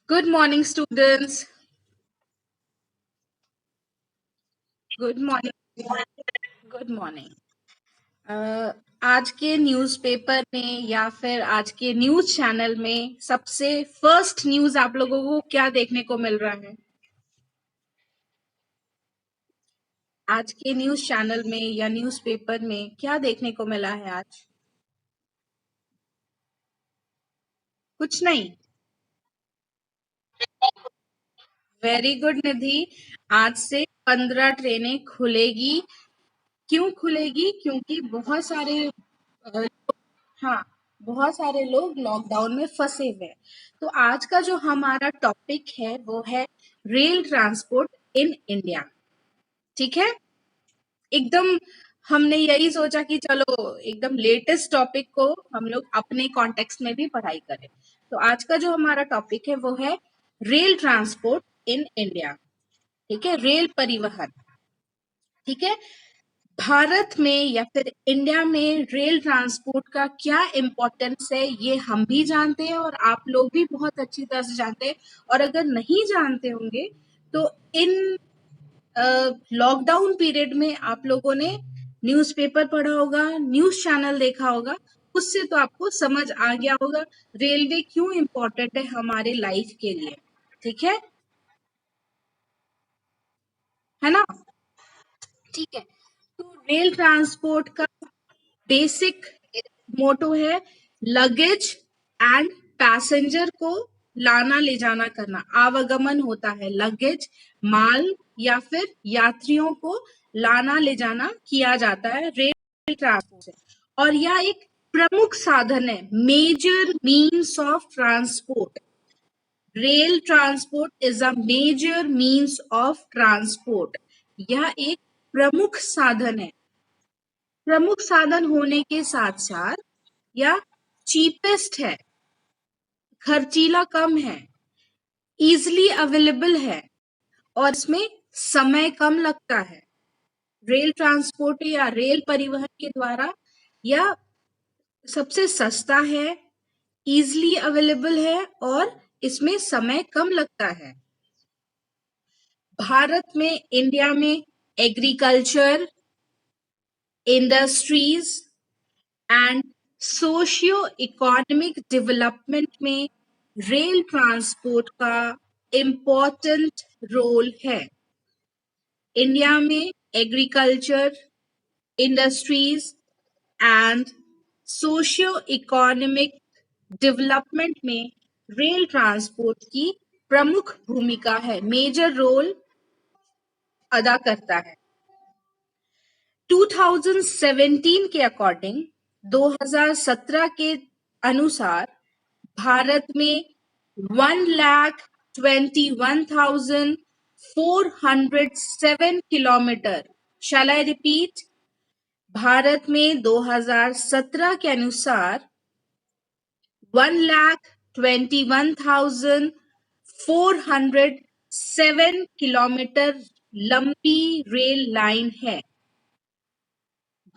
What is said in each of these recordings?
Good morning, students. Good morning. Good morning. आज के newspaper में या फिर आज के न्यूज़ चैनल में सबसे फर्स्ट न्यूज़ आप लोगों को क्या देखने को मिल रहा है? आज के न्यूज़ चैनल में या न्यूज़पेपर में क्या देखने को मिला है आज? कुछ नहीं। वेरी गुड निधि। आज से 15 ट्रेनें खुलेगी। क्यों खुलेगी? क्योंकि हाँ, बहुत सारे लोग लॉकडाउन में फंसे हुए हैं। तो आज का जो हमारा टॉपिक है वो है रेल ट्रांसपोर्ट इन इंडिया। ठीक है? एकदम हमने यही सोचा कि चलो एकदम लेटेस्ट टॉपिक को हम लोग अपने कॉन्टेक्स्ट में भी पढ़ाई करें। तो आज का जो हमारा टॉपिक है वो है रेल ट्रांसपोर्ट इन इंडिया। ठीक है? रेल परिवहन। ठीक है? भारत में या फिर इंडिया में रेल ट्रांसपोर्ट का क्या इम्पोर्टेंस है ये हम भी जानते हैं और आप लोग भी बहुत अच्छी तरह से जानते हैं। और अगर नहीं जानते होंगे तो इन लॉकडाउन पीरियड में आप लोगों ने न्यूज़पेपर पढ़ा होगा, न्यूज़ चैनल देखा होगा, उससे तो आपको समझ आ गया होगा रेलवे क्यों इम्पोर्टेंट है हमारे लाइफ के लिए। ठीक है ना? ठीक है। तो रेल ट्रांसपोर्ट का बेसिक मोटो है लगेज एंड पैसेंजर को लाना ले जाना करना। आवागमन होता है, लगेज माल या फिर यात्रियों को लाना ले जाना किया जाता है रेल ट्रांसपोर्ट से। और यह एक प्रमुख साधन है, major means of transport. Rail transport is a major means of transport. यह एक प्रमुख साधन है। प्रमुख साधन होने के साथ साथ या चीपेस्ट है, खर्चीला कम है, इजिली अवेलेबल है और इसमें समय कम लगता है। रेल ट्रांसपोर्ट या रेल परिवहन के द्वारा यह सबसे सस्ता है, इजिली अवेलेबल है और इसमें समय कम लगता है। भारत में, इंडिया में agriculture, industries and socio economic development में रेल ट्रांसपोर्ट का इम्पोर्टेंट रोल है। इंडिया में agriculture, industries and socio economic development में रेल ट्रांसपोर्ट की प्रमुख भूमिका है, मेजर रोल अदा करता है। 2017 के अकॉर्डिंग, 2017 के अनुसार भारत में 1,21,407 kilometre. Shall I repeat? Bharat में 2017 के अनुसार 1,21,407 किलोमीटर लंबी रेल लाइन है।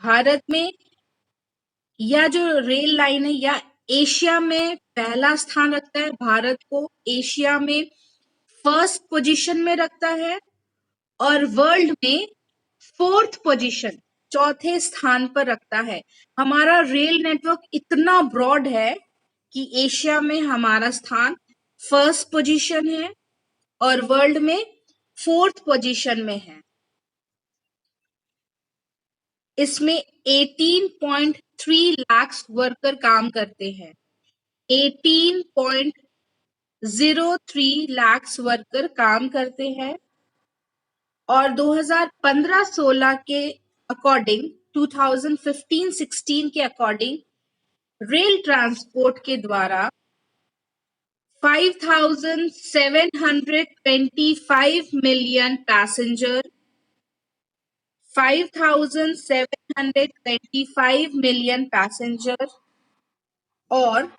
भारत में यह जो रेल लाइन है यह एशिया में पहला स्थान रखता है, भारत को एशिया में फर्स्ट पोजीशन में रखता है और वर्ल्ड में फोर्थ पोजीशन, चौथे स्थान पर रखता है। हमारा रेल नेटवर्क इतना ब्रॉड है कि एशिया में हमारा स्थान फर्स्ट पोजीशन है और वर्ल्ड में फोर्थ पोजीशन में है। इसमें 18.3 लाख वर्कर काम करते हैं। 18.03 लाख वर्कर काम करते हैं और 2015-16 के अकॉर्डिंग, 2015-16 के अकॉर्डिंग रेल ट्रांसपोर्ट के द्वारा 5,725 मिलियन पैसेंजर, 5,725 मिलियन पैसेंजर और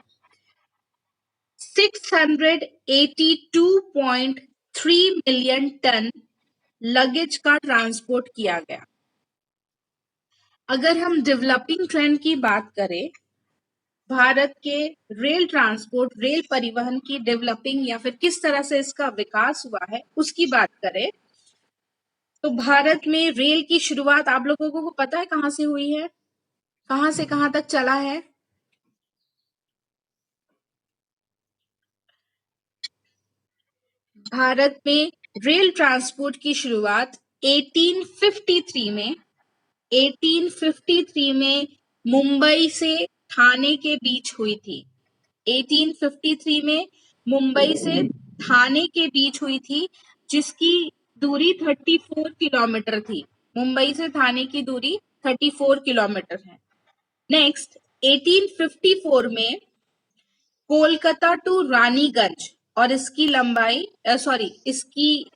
682.3 मिलियन टन लगेज का ट्रांसपोर्ट किया गया। अगर हम डेवलपिंग ट्रेंड की बात करें भारत के रेल ट्रांसपोर्ट, रेल परिवहन की डेवलपिंग या फिर किस तरह से इसका विकास हुआ है उसकी बात करें तो भारत में रेल की शुरुआत आप लोगों को पता है कहां से हुई है, कहां से कहां तक चला है? भारत में रेल ट्रांसपोर्ट की शुरुआत 1853 में 1853 में मुंबई से थाने के बीच हुई थी। 1853 में मुंबई से थाने के बीच हुई थी, जिसकी दूरी 34 किलोमीटर थी। मुंबई से थाने की दूरी 34 किलोमीटर है। नेक्स्ट 1854 में कोलकाता टू रानीगंज और इसकी लंबाई इसकी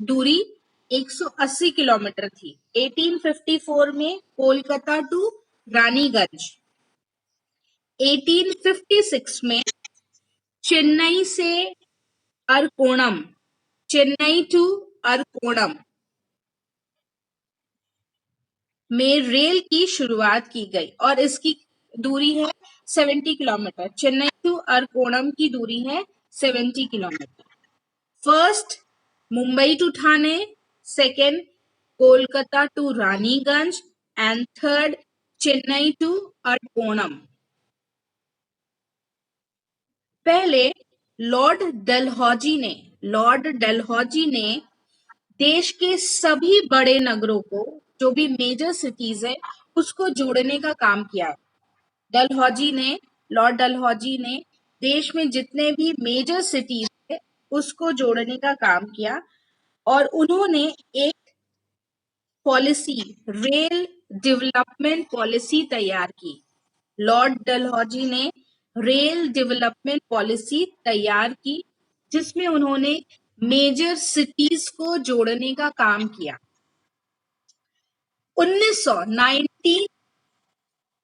दूरी 180 किलोमीटर थी। 1854 में कोलकाता टू रानीगंज। 1856 में चेन्नई से अरकोणम, चेन्नई टू अरकोणम में रेल की शुरुआत की गई और इसकी दूरी है 70 किलोमीटर। चेन्नई टू अरकोणम की दूरी है 70 kilometre. First Mumbai to Thane, second Kolkata to Raniganj and third Chennai to Arakkonam. पहले लॉर्ड डलहौजी ने देश के सभी बड़े नगरों को, जो भी मेजर सिटीज है, उसको जोड़ने का काम किया। डलहौजी ने लॉर्ड डलहौजी ने देश में जितने भी मेजर सिटीज है उसको जोड़ने का काम किया और उन्होंने एक पॉलिसी, रेल डेवलपमेंट पॉलिसी तैयार की। लॉर्ड डलहौजी ने रेल डेवलपमेंट पॉलिसी तैयार की जिसमें उन्होंने मेजर सिटीज को जोड़ने का काम किया। 1919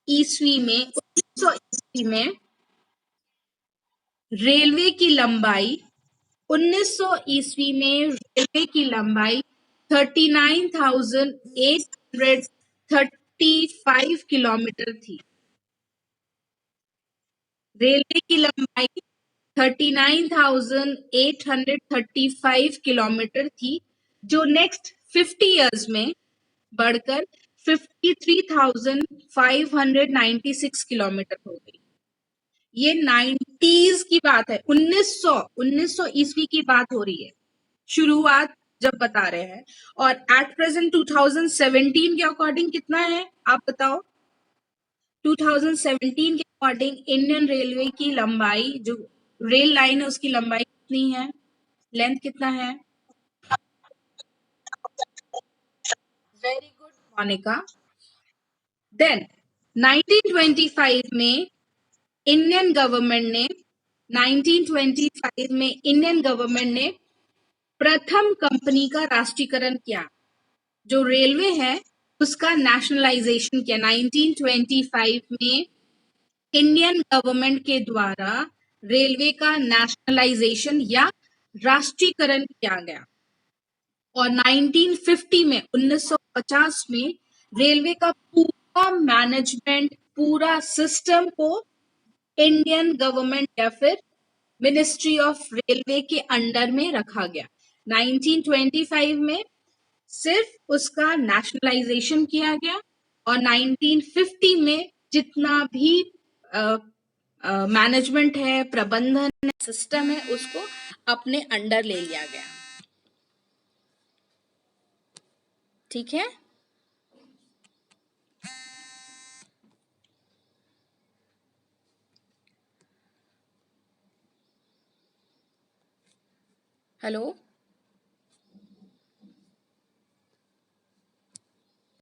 ईस्वी में रेलवे की लंबाई 1900 ईस्वी में रेलवे की लंबाई 39,835 किलोमीटर थी। रेलवे की लंबाई 39,835 किलोमीटर थी, जो नेक्स्ट 50 इयर्स में बढ़कर 53,596 किलोमीटर हो गई। ये 90s की बात है, 1900 ईस्वी की बात हो रही है, शुरुआत जब बता रहे हैं। और एट प्रेजेंट 2017 के अकॉर्डिंग कितना है आप बताओ? 2017 के अकॉर्डिंग इंडियन रेलवे की लंबाई, जो रेल लाइन है उसकी लंबाई कितनी है, लेंथ कितना है? Very good Monika. देन 1925 में इंडियन गवर्नमेंट ने 1925 में इंडियन गवर्नमेंट ने प्रथम कंपनी का राष्ट्रीयकरण किया। जो रेलवे है उसका नेशनलाइजेशन किया 1925 में। इंडियन गवर्नमेंट के द्वारा रेलवे का नेशनलाइजेशन या राष्ट्रीयकरण किया गया और 1950 में 1950 में रेलवे का पूरा मैनेजमेंट, पूरा सिस्टम को इंडियन गवर्नमेंट या फिर मिनिस्ट्री ऑफ रेलवे के अंडर में रखा गया। 1925 में सिर्फ उसका नेशनलाइजेशन किया गया और 1950 में जितना भी मैनेजमेंट है, प्रबंधन है, सिस्टम है, उसको अपने अंडर ले लिया गया। ठीक है। हेलो।